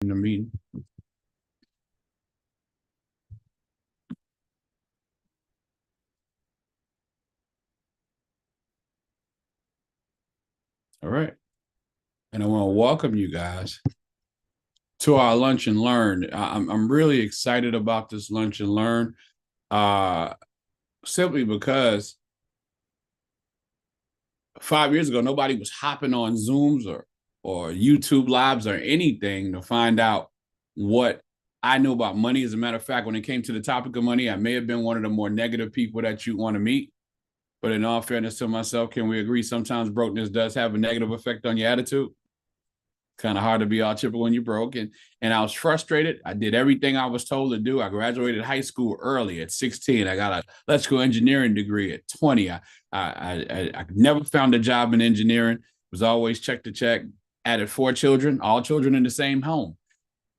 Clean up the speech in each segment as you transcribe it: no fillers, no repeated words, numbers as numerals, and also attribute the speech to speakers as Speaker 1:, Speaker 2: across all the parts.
Speaker 1: in the meeting. All right. And I want to welcome you guys to our lunch and learn. I'm really excited about this lunch and learn, simply because 5 years ago, nobody was hopping on Zooms or YouTube Lives or anything to find out what I knew about money. As a matter of fact, when it came to the topic of money, I may have been one of the more negative people that you want to meet. But in all fairness to myself, can we agree sometimes brokenness does have a negative effect on your attitude? Kind of hard to be all chipper when you're broke. And I was frustrated. I did everything I was told to do. I graduated high school early at 16. I got an electrical engineering degree at 20. I never found a job in engineering. Was always check to check. Added 4 children, all children in the same home.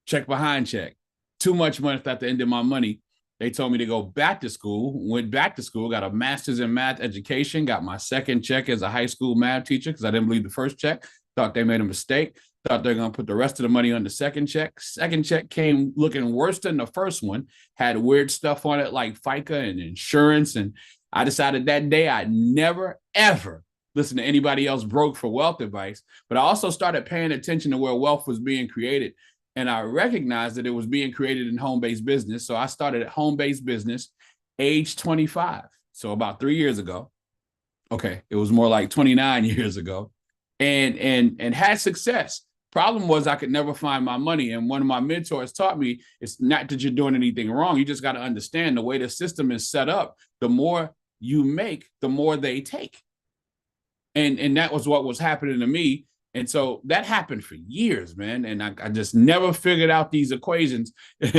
Speaker 1: Check behind check. Too much money at the end of my money. They told me to go back to school, went back to school, got a master's in math education, got my second check as a high school math teacher because I didn't believe the first check. Thought they made a mistake. Thought they're going to put the rest of the money on the second check. Second check came looking worse than the first one, had weird stuff on it like FICA and insurance. And I decided that day I'd never, ever listen to anybody else broke for wealth advice. But I also started paying attention to where wealth was being created. And I recognized that it was being created in home-based business. So I started at home-based business age 25. So about 3 years ago. Okay, it was more like 29 years ago. And had success. Problem was I could never find my money. And one of my mentors taught me it's not that you're doing anything wrong. You just got to understand the way the system is set up. The more you make, the more they take. And that was what was happening to me. And so that happened for years, man. And I just never figured out these equations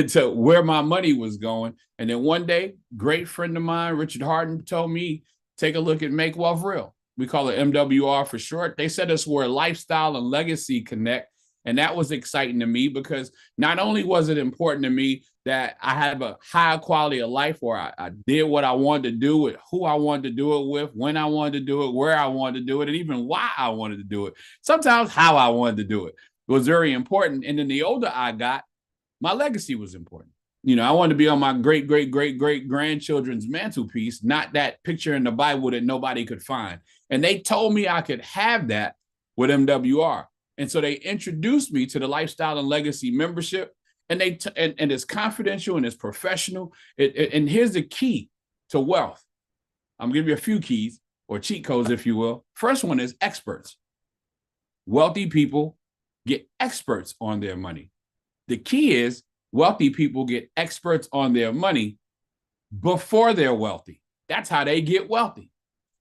Speaker 1: to where my money was going. And then one day, great friend of mine, Richard Harden, told me, take a look at Make Wealth Real. We call it MWR for short. They said it's where lifestyle and legacy connect. And that was exciting to me because not only was it important to me that I have a high quality of life where I did what I wanted to do with who I wanted to do it with, when I wanted to do it, where I wanted to do it, and even why I wanted to do it. Sometimes how I wanted to do it was very important. And then the older I got, my legacy was important. You know, I wanted to be on my great grandchildren's mantelpiece, not that picture in the Bible that nobody could find. And they told me I could have that with MWR. And so they introduced me to the Lifestyle and Legacy membership. And and it's confidential and it's professional. And here's the key to wealth. I'm going to give you a few keys or cheat codes, if you will. First one is experts. Wealthy people get experts on their money. The key is wealthy people get experts on their money before they're wealthy. That's how they get wealthy.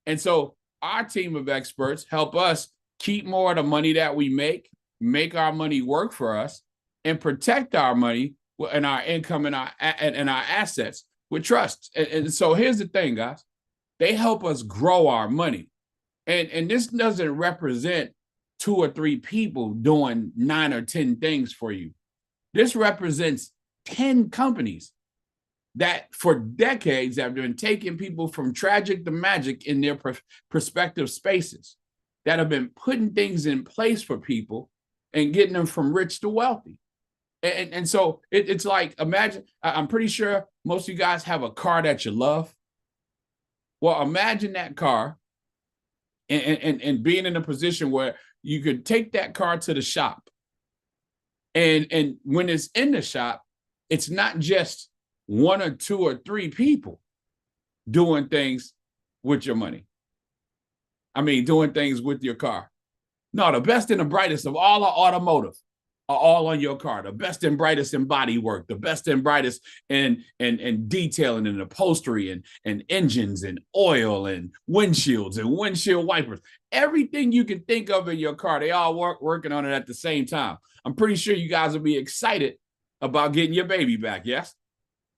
Speaker 1: And so our team of experts help us keep more of the money that we make our money work for us, and protect our money and our income and our assets with trust. And so here's the thing, guys. They help us grow our money. And this doesn't represent 2 or 3 people doing 9 or 10 things for you. This represents 10 companies that for decades have been taking people from tragic to magic in their prospective spaces, that have been putting things in place for people and getting them from rich to wealthy. And so it's like, imagine, I'm pretty sure most of you guys have a car that you love. Well, imagine that car and being in a position where you could take that car to the shop. And when it's in the shop, it's not just 1 or 2 or 3 people doing things with your money. I mean, doing things with your car. No, the best and the brightest of all our automotive are all on your car. The best and brightest in body work, the best and brightest in detailing and upholstery and engines and oil and windshields and windshield wipers. Everything you can think of in your car, they all working on it at the same time. I'm pretty sure you guys will be excited about getting your baby back, yes?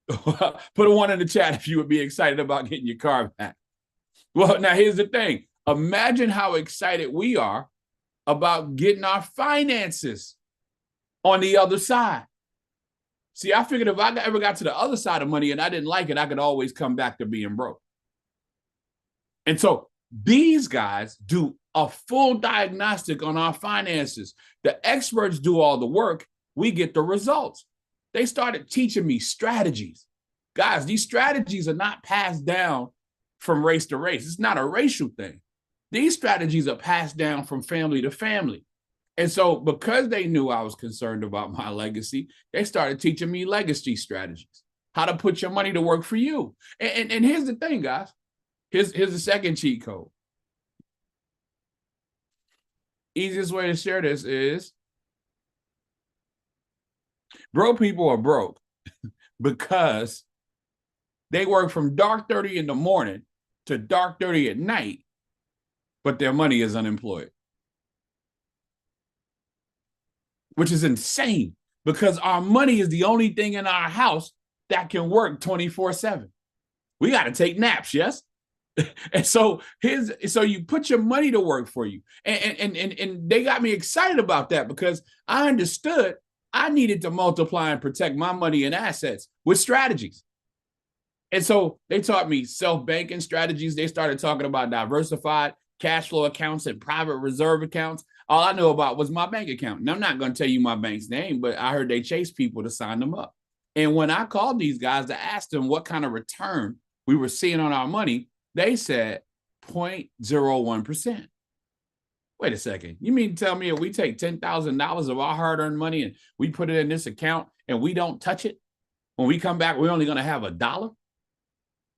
Speaker 1: Put a 1 in the chat if you would be excited about getting your car back. Well, now here's the thing. Imagine how excited we are about getting our finances on the other side. See, I figured if I ever got to the other side of money and I didn't like it, I could always come back to being broke. And so these guys do a full diagnostic on our finances. The experts do all the work, we get the results. They started teaching me strategies. Guys, these strategies are not passed down from race to race. It's not a racial thing. These strategies are passed down from family to family. And so because they knew I was concerned about my legacy, they started teaching me legacy strategies, how to put your money to work for you. And here's the thing, guys. Here's the second cheat code. Easiest way to share this is broke people are broke because they work from dark 30 in the morning to dark 30 at night, but their money is unemployed. Which is insane because our money is the only thing in our house that can work 24/7. We got to take naps, yes? And so you put your money to work for you. And they got me excited about that because I understood I needed to multiply and protect my money and assets with strategies. And so they taught me self-banking strategies. They started talking about diversified cash flow accounts and private reserve accounts. All I knew about was my bank account. And I'm not going to tell you my bank's name, but I heard they chase people to sign them up. And when I called these guys to ask them what kind of return we were seeing on our money, they said 0.01%. Wait a second. You mean to tell me if we take $10,000 of our hard-earned money and we put it in this account and we don't touch it, when we come back, we're only going to have $1?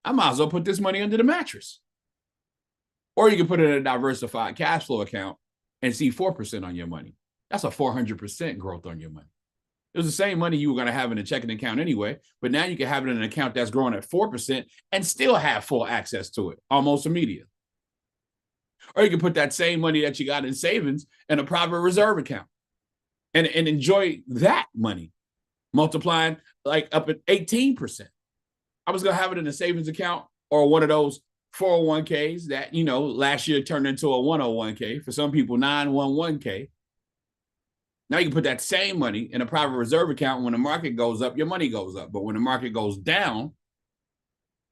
Speaker 1: I might as well put this money under the mattress. Or you can put it in a diversified cash flow account and see 4% on your money. That's a 400% growth on your money. It was the same money you were going to have in a checking account anyway, but now you can have it in an account that's growing at 4% and still have full access to it almost immediately. Or you can put that same money that you got in savings in a private reserve account and enjoy that money multiplying like up at 18%. I was going to have it in a savings account or one of those 401ks that, last year turned into a 101k. For some people, 911k. Now you can put that same money in a private reserve account. When the market goes up, your money goes up. But when the market goes down,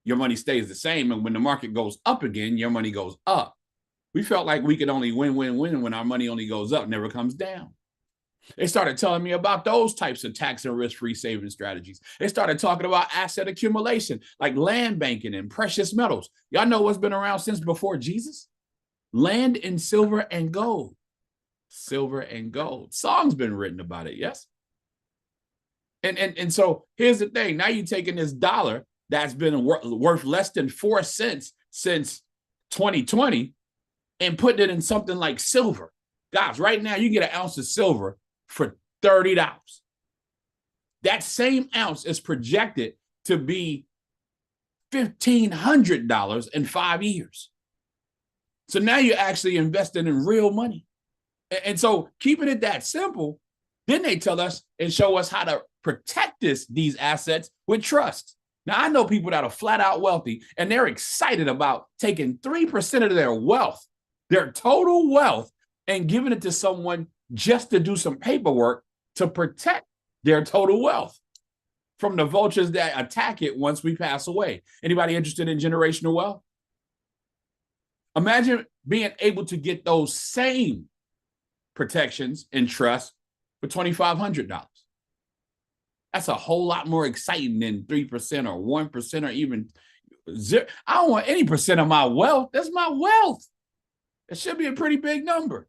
Speaker 1: your money stays the same. And when the market goes up again, your money goes up. We felt like we could only win when our money only goes up, never comes down. They started telling me about those types of tax and risk-free saving strategies. They started talking about asset accumulation, like land banking and precious metals. Y'all know what's been around since before Jesus? Land and silver and gold. Silver and gold. Song's been written about it, yes? And so here's the thing. Now you're taking this dollar that's been worth less than 4 cents since 2020 and putting it in something like silver. Guys, right now you get an ounce of silver for $30. That same ounce is projected to be $1,500 in 5 years. So now you're actually investing in real money. And so keeping it that simple, then they tell us and show us how to protect these assets with trust. Now, I know people that are flat out wealthy, and they're excited about taking 3% of their wealth, their total wealth, and giving it to someone just to do some paperwork to protect their total wealth from the vultures that attack it once we pass away. Anybody interested in generational wealth? Imagine being able to get those same protections and trust for $2,500. That's a whole lot more exciting than 3% or 1% or even zero. I don't want any percent of my wealth. That's my wealth. It should be a pretty big number.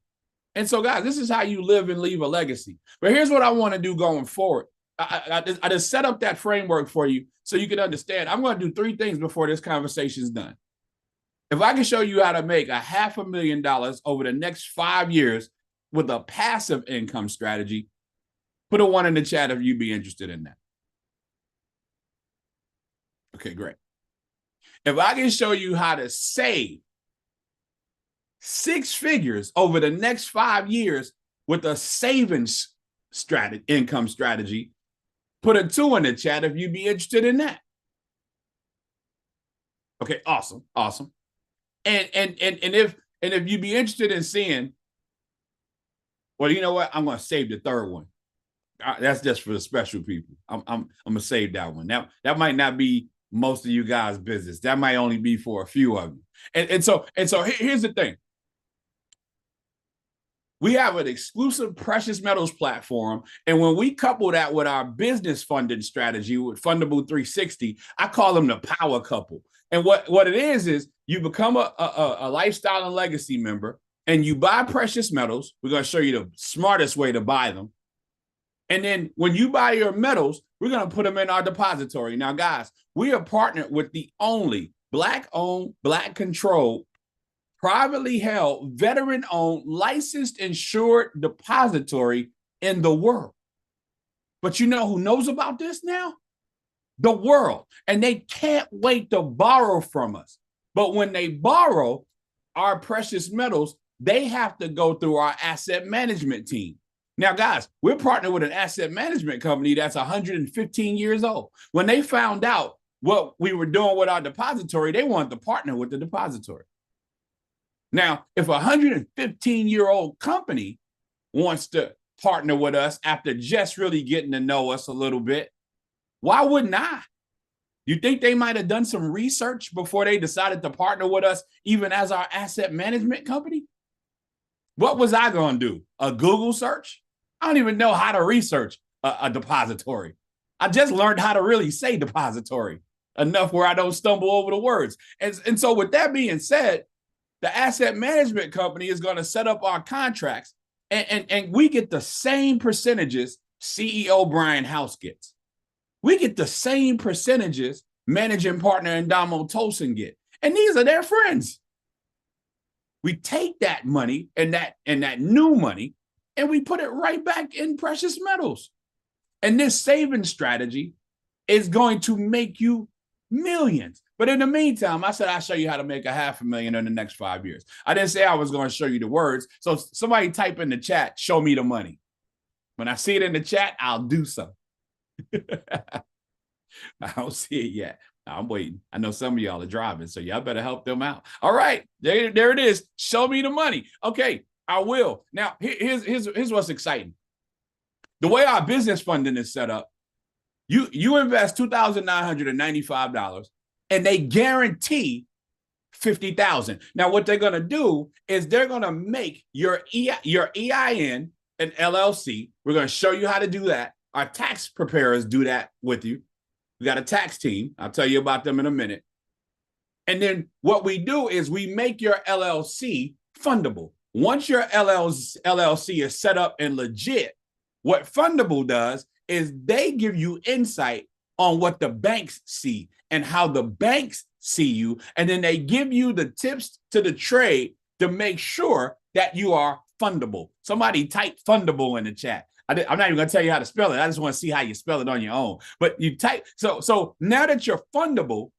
Speaker 1: And so, guys, this is how you live and leave a legacy. But here's what I want to do going forward. I just set up that framework for you so you can understand. I'm going to do 3 things before this conversation is done. If I can show you how to make $500,000 over the next 5 years with a passive income strategy, put a 1 in the chat if you'd be interested in that. Okay, great. If I can show you how to save 6 figures over the next 5 years with a savings income strategy, put a 2 in the chat if you'd be interested in that. Okay, awesome. And if you'd be interested in seeing, well, you know what? I'm going to save the 3rd one. That's just for the special people. I'm gonna save that one. Now that might not be most of you guys' business. That might only be for a few of you. And so here's the thing. We have an exclusive precious metals platform. And when we couple that with our business funding strategy with Fundable 360, I call them the power couple. And what it is you become a lifestyle and legacy member and you buy precious metals. We're going to show you the smartest way to buy them. And then when you buy your metals, we're going to put them in our depository. Now, guys, we are partnered with the only Black-owned, Black-controlled, privately held, veteran-owned, licensed, insured depository in the world. But you know who knows about this now? The world. And they can't wait to borrow from us. But when they borrow our precious metals, they have to go through our asset management team. Now, guys, we're partnered with an asset management company that's 115 years old. When they found out what we were doing with our depository, they wanted to partner with the depository. Now, if a 115-year-old company wants to partner with us after just really getting to know us a little bit, why wouldn't I? You think they might have done some research before they decided to partner with us, even as our asset management company? What was I going to do? A Google search? I don't even know how to research a depository. I just learned how to really say depository enough where I don't stumble over the words. And so with that being said, the asset management company is going to set up our contracts and we get the same percentages CEO Brian House gets. We get the same percentages managing partner Ndamo Tolson get. And these are their friends. We take that money and that new money and we put it right back in precious metals. And this saving strategy is going to make you millions. But in the meantime, I said I'll show you how to make $500,000 in the next 5 years. I didn't say I was going to show you the words. So somebody type in the chat, show me the money. When I see it in the chat, I'll do so. I don't see it yet. I'm waiting. I know some of y'all are driving, so y'all better help them out. All right, there it is. Show me the money. Okay, I will. Now, here's what's exciting. The way our business funding is set up, you invest $2,995, and they guarantee $50,000. Now, what they're going to do is they're going to make your EIN an LLC. We're going to show you how to do that. Our tax preparers do that with you. We got a tax team. I'll tell you about them in a minute. And then what we do is we make your LLC fundable. Once your LLC is set up and legit, what Fundable does is they give you insight on what the banks see and how the banks see you. And then they give you the tips to the trade to make sure that you are fundable. Somebody type fundable in the chat. I'm not even going to tell you how to spell it. I just want to see how you spell it on your own. But you type. So now that you're fundable,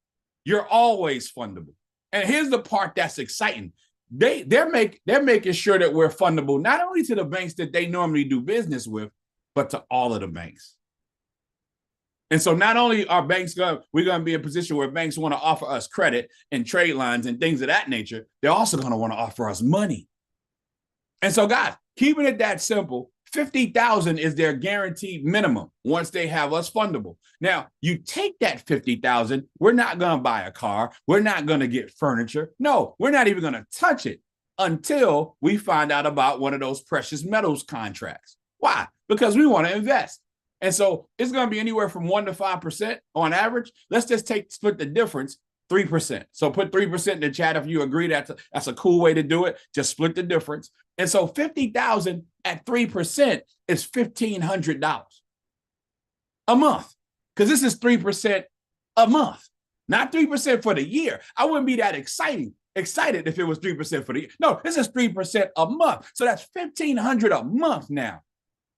Speaker 1: you're always fundable. And here's the part that's exciting. They're making sure that we're fundable, not only to the banks that they normally do business with, but to all of the banks. And so not only are banks we're going to be in a position where banks want to offer us credit and trade lines and things of that nature, they're also going to want to offer us money. And so, guys, keeping it that simple, $50,000 is their guaranteed minimum once they have us fundable. Now, you take that $50,000, we're not going to buy a car. We're not going to get furniture. No, we're not even going to touch it until we find out about one of those precious metals contracts. Why? Because we want to invest. And so it's going to be anywhere from 1% to 5% on average. Let's just split the difference, 3%. So put 3% in the chat if you agree that's a cool way to do it. Just split the difference. And so $50,000 at 3% is $1,500 a month, because this is 3% a month, not 3% for the year. I wouldn't be that excited if it was 3% for the year. No, this is 3% a month. So that's $1,500 a month now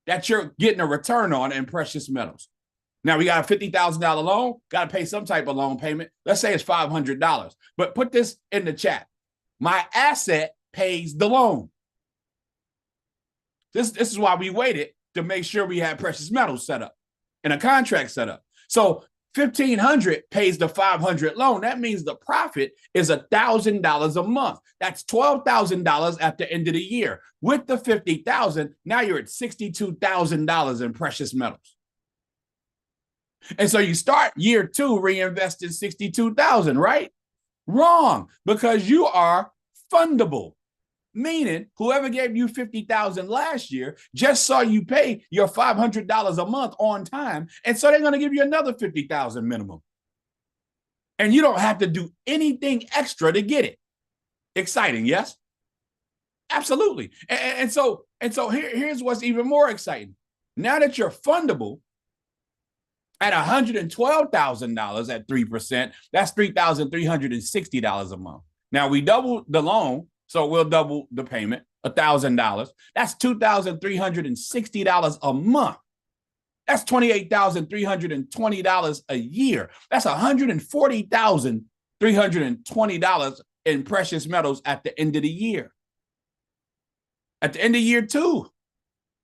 Speaker 1: that you're getting a return on in precious metals. Now, we got a $50,000 loan, got to pay some type of loan payment. Let's say it's $500. But put this in the chat. My asset pays the loan. This is why we waited to make sure we had precious metals set up and a contract set up. So $1,500 pays the $500 loan. That means the profit is $1,000 a month. That's $12,000 at the end of the year. With the $50,000, now you're at $62,000 in precious metals. And so you start year 2 reinvesting $62,000, right? Wrong, because you are fundable. Meaning whoever gave you $50,000 last year just saw you pay your $500 a month on time. And so they're going to give you another $50,000 minimum. And you don't have to do anything extra to get it. Exciting, yes? Absolutely. And so here's what's even more exciting. Now that you're fundable at $112,000 at 3%, that's $3,360 a month. Now we double the loan, so we'll double the payment, $1,000. That's $2,360 a month. That's $28,320 a year. That's $140,320 in precious metals at the end of the year. At the end of year 2.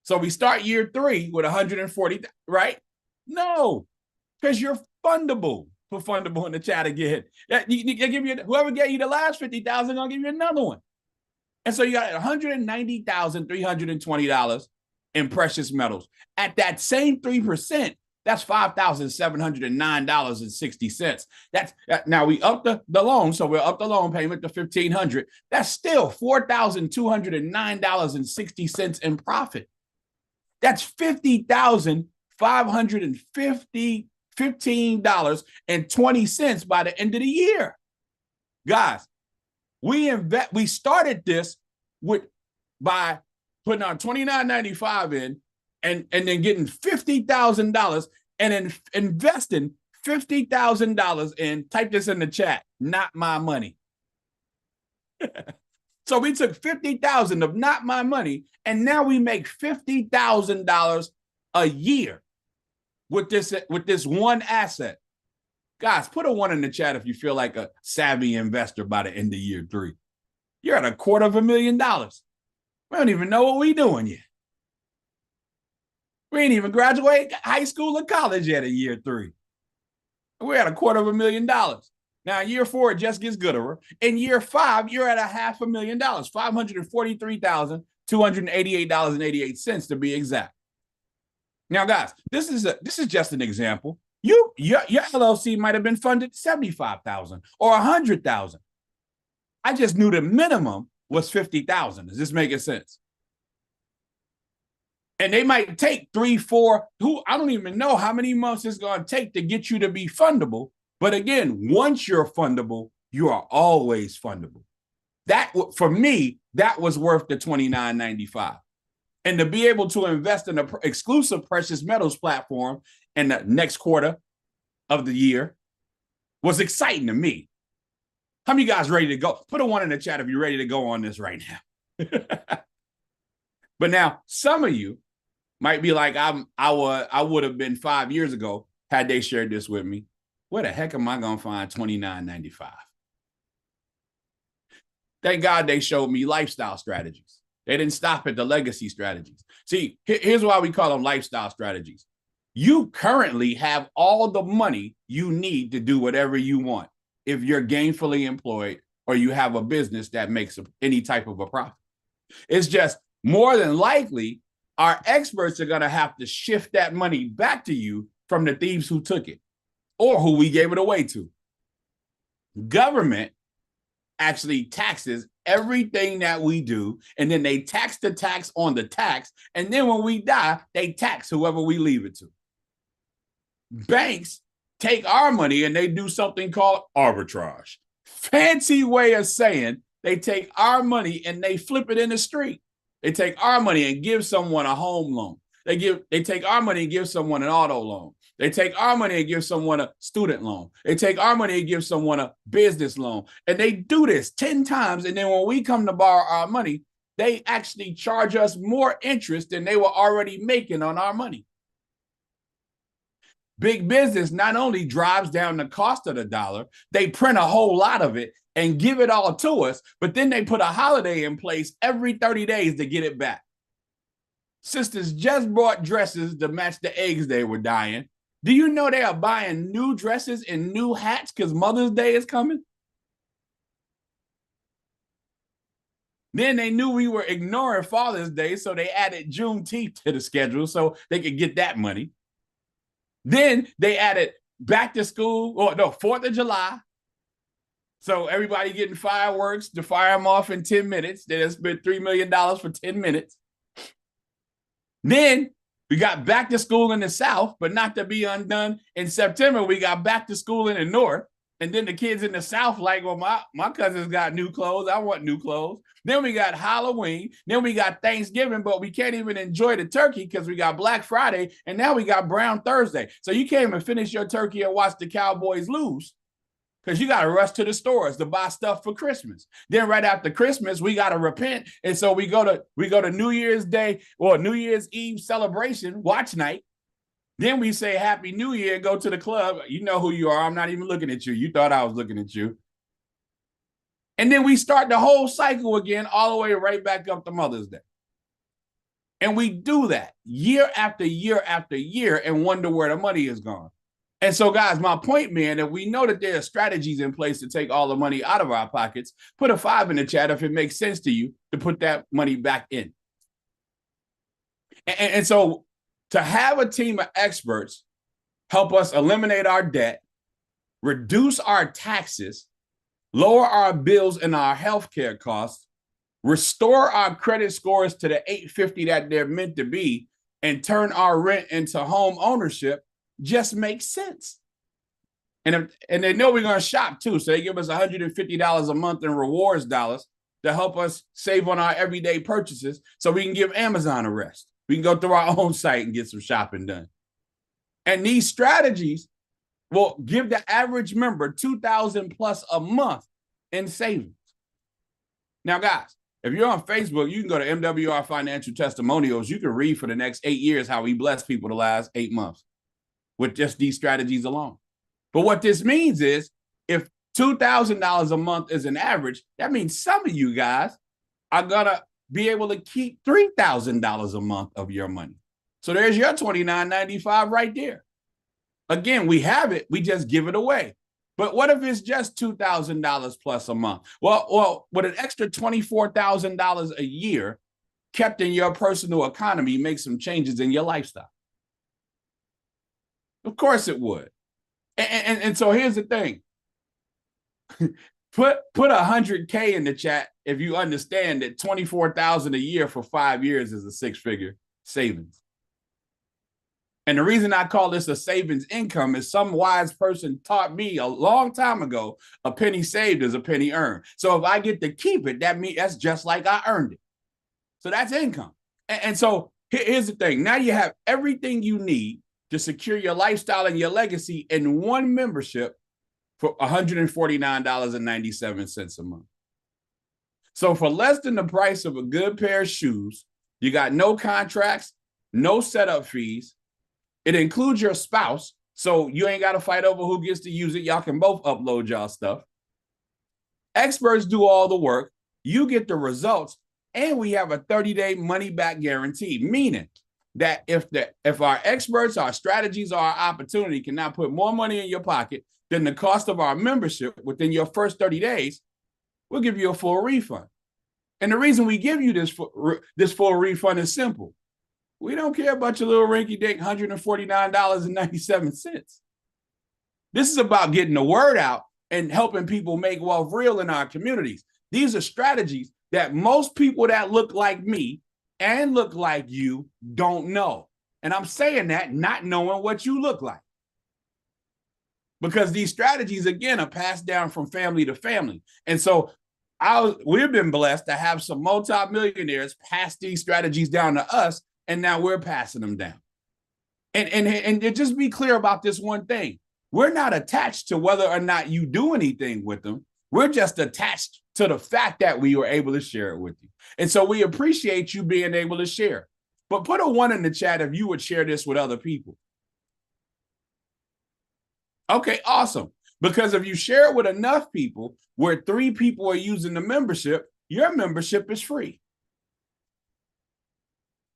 Speaker 1: So we start year 3 with 140, right? No, because you're fundable. Put fundable in the chat again. Whoever gave you the last $50,000 gonna give you another one. And so you got $190,320 in precious metals. At that same 3%, that's $5,709.60. That's now we up the loan, so we'll up the loan payment to $1,500. That's still $4,209.60 in profit. That's $15,515.20 by the end of the year. Guys, we started this by putting our $29.95 in and then getting $50,000 and then investing $50,000 in, type this in the chat, not my money. So we took $50,000 of not my money, and now we make $50,000 a year with this one asset. Guys, put a 1 in the chat if you feel like a savvy investor by the end of year 3. You're at $250,000. We don't even know what we're doing yet. We ain't even graduate high school or college yet in year 3. We're at $250,000. Now, in year 4, it just gets gooder. In year 5, you're at $500,000, $543,288.88 to be exact. Now, guys, this is just an example. Your LLC might have been funded $75,000 or $100,000. I just knew the minimum was $50,000. Is this making sense? And they might take 3, 4, I don't even know how many months it's going to take to get you to be fundable. But again, once you're fundable, you are always fundable. That, for me, that was worth the $29.95. And to be able to invest in an exclusive precious metals platform in the next quarter of the year was exciting to me. How many of you guys ready to go? Put a 1 in the chat if you're ready to go on this right now. But now, some of you might be like, I would have been 5 years ago had they shared this with me. Where the heck am I going to find $29.95? Thank God they showed me lifestyle strategies. They didn't stop at the legacy strategies. See, here's why we call them lifestyle strategies. You currently have all the money you need to do whatever you want if you're gainfully employed or you have a business that makes any type of a profit. It's just more than likely our experts are going to have to shift that money back to you from the thieves who took it or who we gave it away to. Government actually taxes everything that we do, and then they tax the tax on the tax, and then when we die, they tax whoever we leave it to. Banks take our money and they do something called arbitrage. Fancy way of saying they take our money and they flip it in the street. They take our money and give someone a home loan. They take our money and give someone an auto loan. They take our money and give someone a student loan. They take our money and give someone a business loan. And they do this 10 times. And then when we come to borrow our money, they actually charge us more interest than they were already making on our money. Big business not only drives down the cost of the dollar, they print a whole lot of it and give it all to us, but then they put a holiday in place every 30 days to get it back. Sisters just bought dresses to match the eggs they were dyeing. Do you know they are buying new dresses and new hats because Mother's Day is coming? Then they knew we were ignoring Father's Day, so they added Juneteenth to the schedule so they could get that money. Then they added back to school, 4th of July, So everybody getting fireworks to fire them off in 10 minutes. They just spent $3 million for 10 minutes. Then we got back to school in the South, but not to be undone. In September, we got back to school in the North. And then the kids in the South like, well, my cousins got new clothes. I want new clothes. Then we got Halloween. Then we got Thanksgiving, but we can't even enjoy the turkey because we got Black Friday. And now we got Brown Thursday. So you can't even finish your turkey and watch the Cowboys lose because you got to rush to the stores to buy stuff for Christmas. Then right after Christmas, we got to repent. And so we go to New Year's Day or New Year's Eve celebration, watch night. Then we say Happy New Year, go to the club. You know who you are. I'm not even looking at you. You thought I was looking at you. And then we start the whole cycle again, all the way right back up to Mother's Day. And we do that year after year after year and wonder where the money is gone. And so, guys, my point, man, that we know that there are strategies in place to take all the money out of our pockets. Put a 5 in the chat if it makes sense to you to put that money back in. And so to have a team of experts help us eliminate our debt, reduce our taxes, lower our bills and our healthcare costs, restore our credit scores to the 850 that they're meant to be, and turn our rent into home ownership just makes sense. And they know we're going to shop too. So they give us $150 a month in rewards dollars to help us save on our everyday purchases so we can give Amazon a rest. We can go through our own site and get some shopping done. And these strategies will give the average member $2,000 plus a month in savings. Now, guys, if you're on Facebook, you can go to MWR Financial Testimonials. You can read for the next 8 years how we blessed people the last 8 months with just these strategies alone. But what this means is if $2,000 a month is an average, that means some of you guys are going to be able to keep $3,000 a month of your money. So there's your $29.95 right there. Again, we have it. We just give it away. But what if it's just $2,000 plus a month? Well, with an extra $24,000 a year kept in your personal economy, make some changes in your lifestyle. Of course it would. And so here's the thing. Put 100K in the chat if you understand that $24,000 a year for 5 years is a 6-figure savings. And the reason I call this a savings income is some wise person taught me a long time ago, a penny saved is a penny earned. So if I get to keep it, that's just like I earned it. So that's income. And so here's the thing. Now you have everything you need to secure your lifestyle and your legacy in one membership for $149.97 a month. So for less than the price of a good pair of shoes, you got no contracts, no setup fees. It includes your spouse, so you ain't got to fight over who gets to use it. Y'all can both upload y'all stuff. Experts do all the work. You get the results, and we have a 30-day money-back guarantee, meaning that if our experts, our strategies, or our opportunity cannot put more money in your pocket than the cost of our membership within your first 30 days, we'll give you a full refund. And the reason we give you this full refund is simple. We don't care about your little rinky-dink $149.97. This is about getting the word out and helping people make wealth real in our communities. These are strategies that most people that look like me and look like you don't know. And I'm saying that not knowing what you look like. Because these strategies, again, are passed down from family to family. And so we've been blessed to have some multimillionaires pass these strategies down to us, and now we're passing them down. And just be clear about this one thing. We're not attached to whether or not you do anything with them. We're just attached to the fact that we were able to share it with you. And so we appreciate you being able to share. But put a 1 in the chat if you would share this with other people. Okay, awesome. Because if you share it with enough people, where 3 people are using the membership, your membership is free.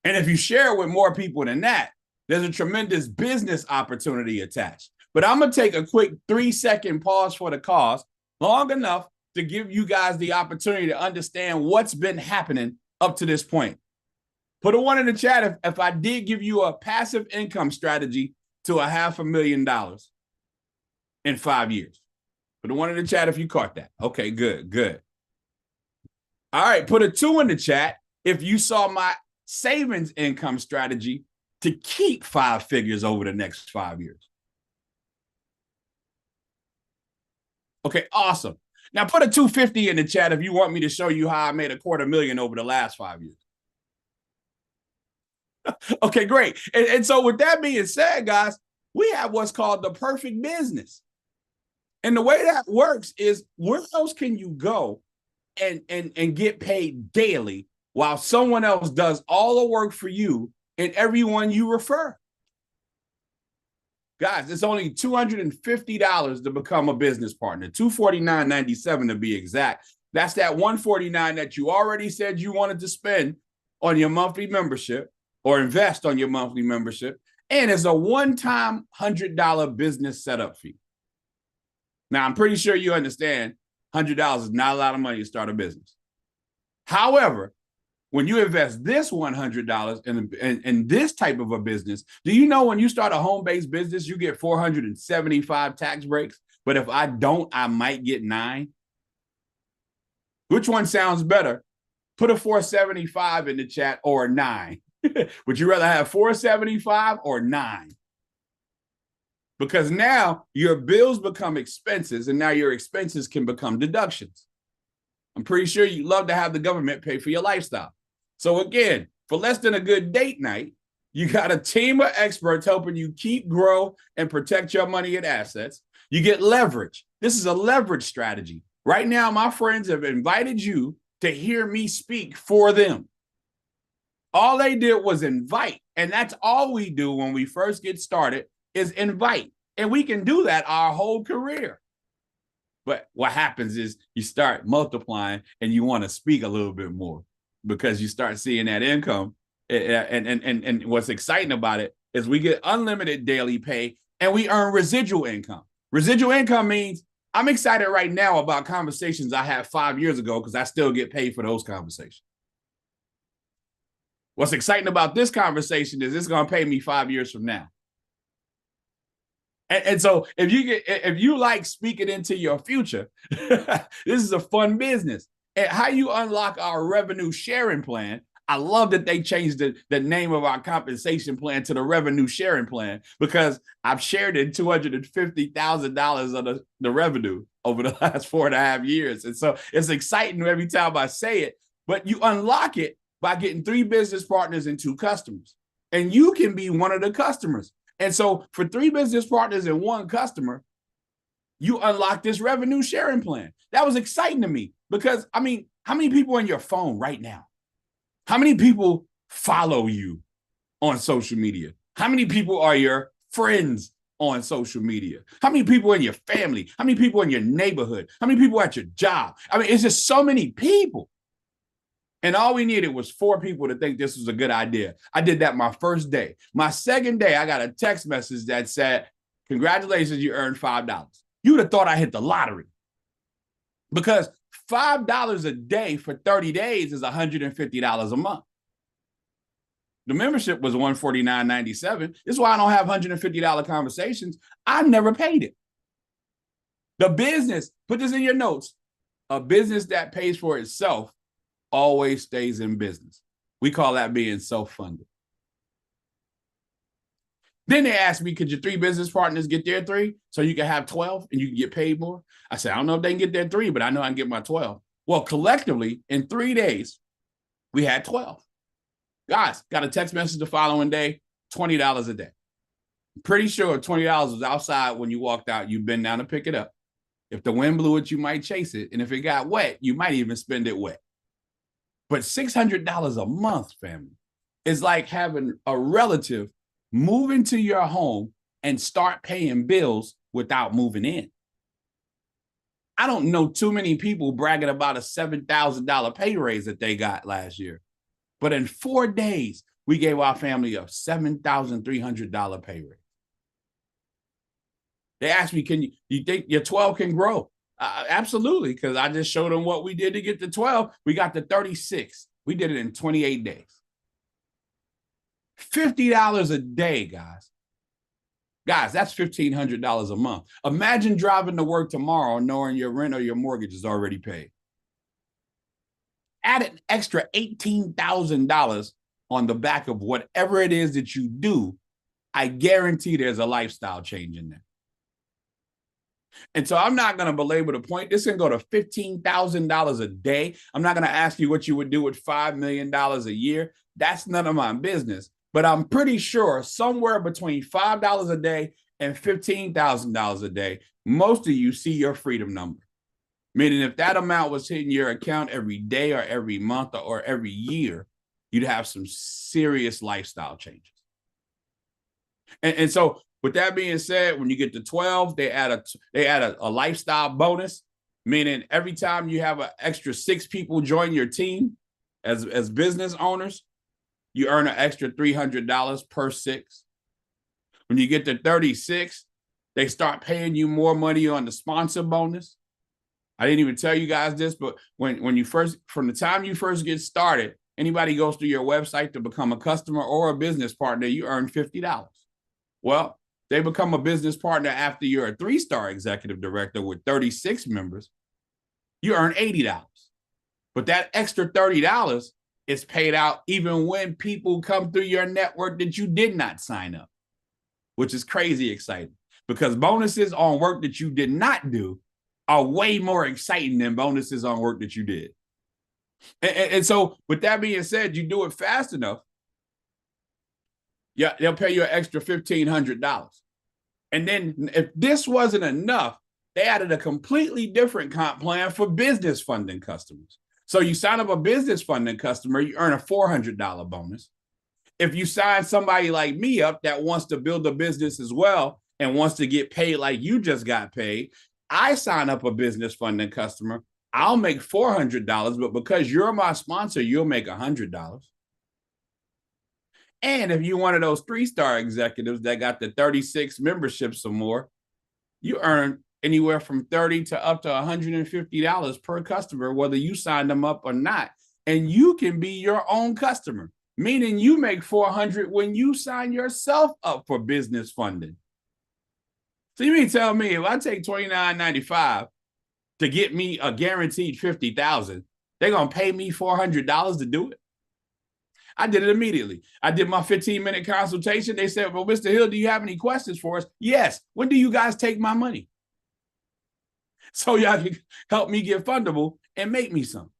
Speaker 1: And if you share it with more people than that, there's a tremendous business opportunity attached. But I'm going to take a quick 3-second pause for the cause, long enough to give you guys the opportunity to understand what's been happening up to this point. Put a 1 in the chat if I did give you a passive income strategy to $500,000 in 5 years. Put a 1 in the chat if you caught that. Okay, good, good. All right, put a 2 in the chat if you saw my savings income strategy to keep 5 figures over the next 5 years. Okay, awesome. Now put a 250 in the chat if you want me to show you how I made $250,000 over the last 5 years. Okay, great. And so with that being said, guys, we have what's called the perfect business. And the way that works is, where else can you go and get paid daily while someone else does all the work for you and everyone you refer? Guys, it's only $250 to become a business partner, $249.97 to be exact. That's that $149 that you already said you wanted to spend on your monthly membership or invest on your monthly membership. And it's a one-time $100 business setup fee. Now, I'm pretty sure you understand $100 is not a lot of money to start a business. However, when you invest this $100 in this type of a business, do you know when you start a home-based business, you get 475 tax breaks? But if I don't, I might get 9. Which one sounds better? Put a 475 in the chat or 9. Would you rather have 475 or 9? Because now your bills become expenses, and now your expenses can become deductions. I'm pretty sure you'd love to have the government pay for your lifestyle. So again, for less than a good date night, you got a team of experts helping you keep, grow, and protect your money and assets. You get leverage. This is a leverage strategy. Right now, my friends have invited you to hear me speak for them. All they did was invite, and that's all we do when we first get started is invite. And we can do that our whole career. But what happens is you start multiplying and you want to speak a little bit more because you start seeing that income. And what's exciting about it is we get unlimited daily pay and we earn residual income. Residual income means I'm excited right now about conversations I had 5 years ago because I still get paid for those conversations. What's exciting about this conversation is it's going to pay me 5 years from now. And so if you like speaking into your future, this is a fun business. And how you unlock our revenue sharing plan. I love that they changed the name of our compensation plan to the revenue sharing plan, because I've shared in $250,000 of the revenue over the last 4.5 years. And so it's exciting every time I say it, but you unlock it by getting 3 business partners and 2 customers. And you can be one of the customers. And so for 3 business partners and 1 customer, you unlock this revenue sharing plan. That was exciting to me because, I mean, how many people are on your phone right now? How many people follow you on social media? How many people are your friends on social media? How many people in your family? How many people in your neighborhood? How many people at your job? I mean, it's just so many people. And all we needed was 4 people to think this was a good idea. I did that my first day. My second day, I got a text message that said, congratulations, you earned $5. You would have thought I hit the lottery. Because $5 a day for 30 days is $150 a month. The membership was $149.97. This is why I don't have $150 conversations. I never paid it. The business, put this in your notes, a business that pays for itself always stays in business. We call that being self-funded. Then they asked me, could your 3 business partners get their 3 so you can have 12 and you can get paid more? I said, I don't know if they can get their 3, but I know I can get my 12. Well, collectively, in 3 days, we had 12. Guys, got a text message the following day, $20 a day. I'm pretty sure if $20 was outside when you walked out, you've been down to pick it up. If the wind blew it, you might chase it. And if it got wet, you might even spend it wet. But $600 a month, family, is like having a relative move into your home and start paying bills without moving in. I don't know too many people bragging about a $7,000 pay raise that they got last year. But in 4 days, we gave our family a $7,300 pay raise. They asked me, you think your 12 can grow? Absolutely, because I just showed them what we did to get to 12. We got to 36. We did it in 28 days. $50 a day, guys. Guys, that's $1,500 a month. Imagine driving to work tomorrow knowing your rent or your mortgage is already paid. Add an extra $18,000 on the back of whatever it is that you do. I guarantee there's a lifestyle change in there. And so I'm not going to belabor the point. This can go to $15,000 a day. I'm not going to ask you what you would do with $5 million a year. That's none of my business. But I'm pretty sure somewhere between $5 a day and $15,000 a day, most of you see your freedom number. Meaning if that amount was hitting your account every day or every month or every year, you'd have some serious lifestyle changes. And so with that being said, when you get to 12, they add a lifestyle bonus, meaning every time you have an extra 6 people join your team as business owners, you earn an extra $300 per 6. When you get to 36, they start paying you more money on the sponsor bonus. I didn't even tell you guys this, but when you first, from the time you first get started, anybody goes through your website to become a customer or a business partner, you earn $50. Well, they become a business partner after you're a 3-star executive director with 36 members, you earn $80. But that extra $30 is paid out even when people come through your network that you did not sign up, which is crazy exciting because bonuses on work that you did not do are way more exciting than bonuses on work that you did. And so with that being said, you do it fast enough, yeah, they'll pay you an extra $1,500. And then if this wasn't enough, they added a completely different comp plan for business funding customers. So you sign up a business funding customer, you earn a $400 bonus. If you sign somebody like me up that wants to build a business as well and wants to get paid like you just got paid, I sign up a business funding customer, I'll make $400, but because you're my sponsor, you'll make $100. And if you're one of those 3-star executives that got the 36 memberships or more, you earn anywhere from $30 to up to $150 per customer, whether you sign them up or not. And you can be your own customer, meaning you make $400 when you sign yourself up for business funding. So you mean tell me if I take $29.95 to get me a guaranteed $50,000, they're going to pay me $400 to do it? I did it immediately. I did my 15-minute consultation. They said, well, Mr. Hill, do you have any questions for us? Yes. When do you guys take my money? So y'all can help me get fundable and make me some.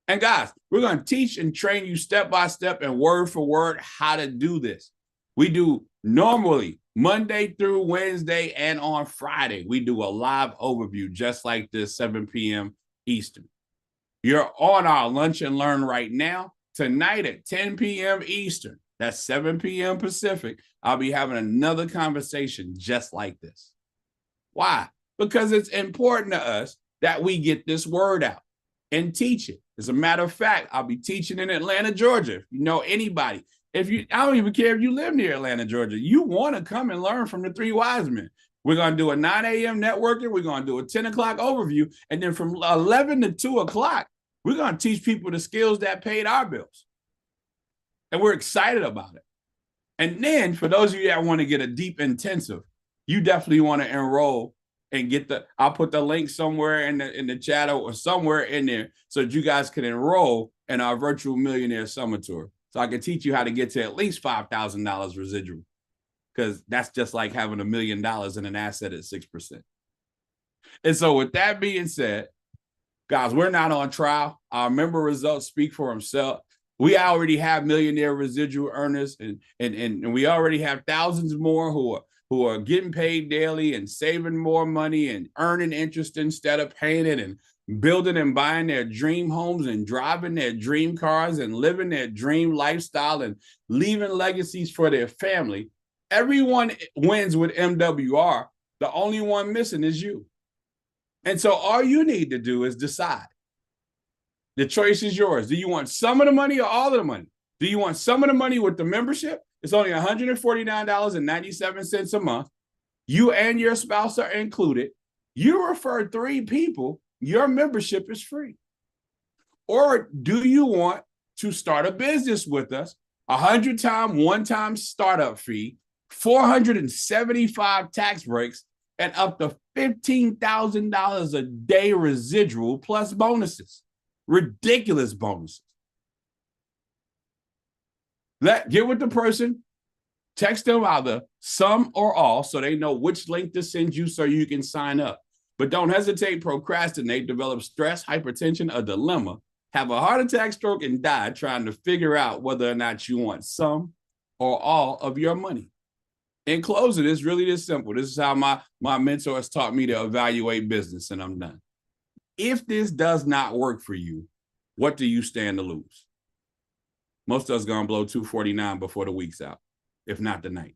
Speaker 1: And guys, we're going to teach and train you step by step and word for word how to do this. We do normally Monday through Wednesday and on Friday. We do a live overview just like this, 7 p.m. Eastern. You're on our Lunch and Learn right now. Tonight at 10 p.m. Eastern, that's 7 p.m. Pacific, I'll be having another conversation just like this. Why? Because it's important to us that we get this word out and teach it. As a matter of fact, I'll be teaching in Atlanta, Georgia. If you know anybody, I don't even care if you live near Atlanta, Georgia, you want to come and learn from the 3 wise men. We're going to do a 9 a.m. networking. We're going to do a 10 o'clock overview. And then from 11 to 2 o'clock, we're going to teach people the skills that paid our bills. And we're excited about it. And then for those of you that want to get a deep intensive, you definitely want to enroll and get I'll put the link somewhere in the chat or somewhere in there so that you guys can enroll in our virtual millionaire summer tour. So I can teach you how to get to at least $5,000 residual, because that's just like having $1 million in an asset at 6%. And so with that being said, guys, we're not on trial. Our member results speak for themselves. We already have millionaire residual earners, and we already have thousands more who are getting paid daily and saving more money and earning interest instead of paying it, and building and buying their dream homes and driving their dream cars and living their dream lifestyle and leaving legacies for their family. Everyone wins with MWR. The only one missing is you. And so all you need to do is decide. The choice is yours. Do you want some of the money or all of the money? Do you want some of the money with the membership? It's only $149.97 a month. You and your spouse are included. You refer 3 people, your membership is free. Or do you want to start a business with us? 100-time, one-time startup fee, 475 tax breaks, and up to $15,000 a day residual plus bonuses. Ridiculous bonuses. Get with the person, text them either some or all so they know which link to send you so you can sign up. But don't hesitate, procrastinate, develop stress, hypertension, a dilemma, have a heart attack, stroke, and die trying to figure out whether or not you want some or all of your money. In closing, it's really this simple. This is how my mentors taught me to evaluate business, and I'm done. If this does not work for you, what do you stand to lose? Most of us going to blow 249 before the week's out, if not the night.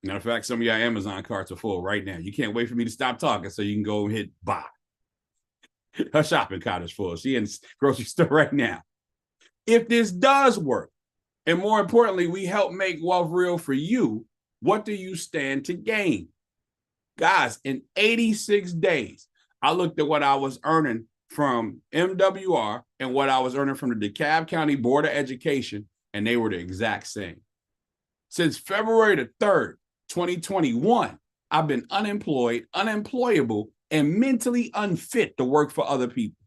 Speaker 1: Matter of fact, some of your Amazon carts are full right now. You can't wait for me to stop talking so you can go and hit buy. Her shopping cart is full. She in the grocery store right now. If this does work, and more importantly, we help make wealth real for you, what do you stand to gain? Guys, in 86 days, I looked at what I was earning from MWR and what I was earning from the DeKalb County Board of Education, and they were the exact same. Since February the 3rd, 2021, I've been unemployed, unemployable, and mentally unfit to work for other people.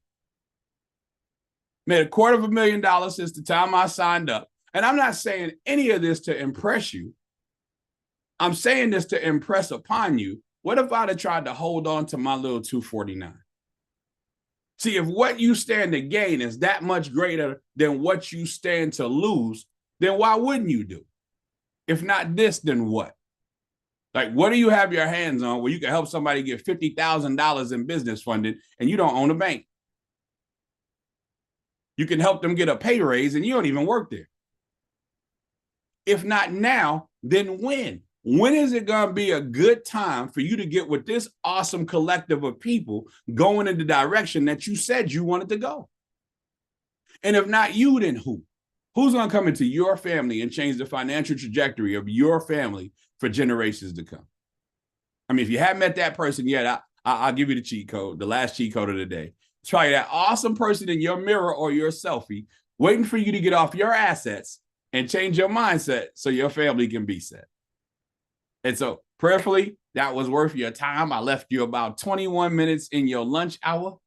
Speaker 1: Made $250,000 since the time I signed up. And I'm not saying any of this to impress you. I'm saying this to impress upon you. What if I'd have tried to hold on to my little 249? See, if what you stand to gain is that much greater than what you stand to lose, then why wouldn't you do? If not this, then what? Like, what do you have your hands on where you can help somebody get $50,000 in business funding and you don't own a bank? You can help them get a pay raise and you don't even work there. If not now, then when? When is it going to be a good time for you to get with this awesome collective of people going in the direction that you said you wanted to go? And if not you, then who? Who's going to come into your family and change the financial trajectory of your family for generations to come? I mean, if you haven't met that person yet, I'll give you the cheat code, the last cheat code of the day. Try that awesome person in your mirror or your selfie waiting for you to get off your assets and change your mindset so your family can be set. And so prayerfully, that was worth your time. I left you about 21 minutes in your lunch hour.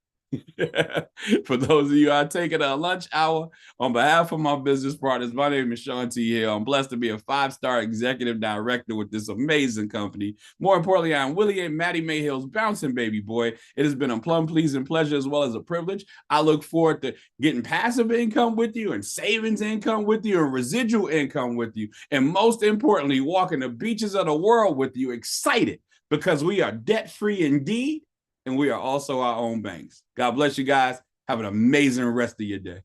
Speaker 1: For those of you who are taking a lunch hour, on behalf of my business partners, my name is Sean T. Hill. I'm blessed to be a 5-star executive director with this amazing company. More importantly, I'm Willie and Maddie Mayhill's bouncing baby boy. It has been a plum pleasing pleasure as well as a privilege. I look forward to getting passive income with you and savings income with you and residual income with you. And most importantly, walking the beaches of the world with you, excited because we are debt-free indeed. And we are also our own banks. God bless you guys. Have an amazing rest of your day.